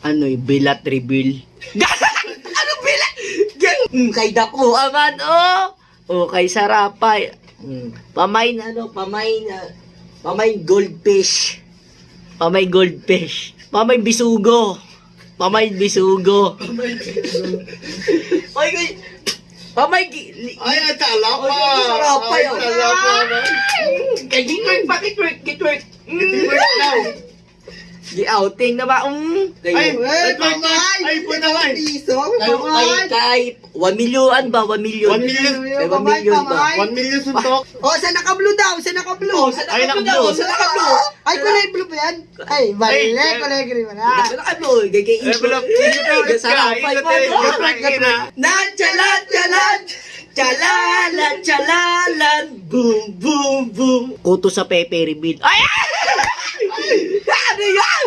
Ano yung bilat reveal? Ano bilat? Kay dakuangan, oh! O kay sarapay. Pamain goldfish. Pamay goldfish. Pamay bisugo. Pamay bisugo. Ay, pamay Ay, atala pa. sarapay. Ay, atala pa. Kay gitwerk pa, gitwerk. Work daw. Gi-outing na ba? Ay, ay, puta ka. Piso, Kay 1 million ba? 1 million. 1 million. Kay 1 million ba? 1 million suntok. Oh, sa naka-blue daw, sa naka-blue. Ay, naka-blue. Sa naka-blue. Ay, kulay blue ba yan? Ay, balik, kulay green mo na. Sa naka-blue. Gagay issue. Sarapay pa. Chalalan. Boom, boom, boom. Kuto sa Pepe Reveal. Ay! Ano yan?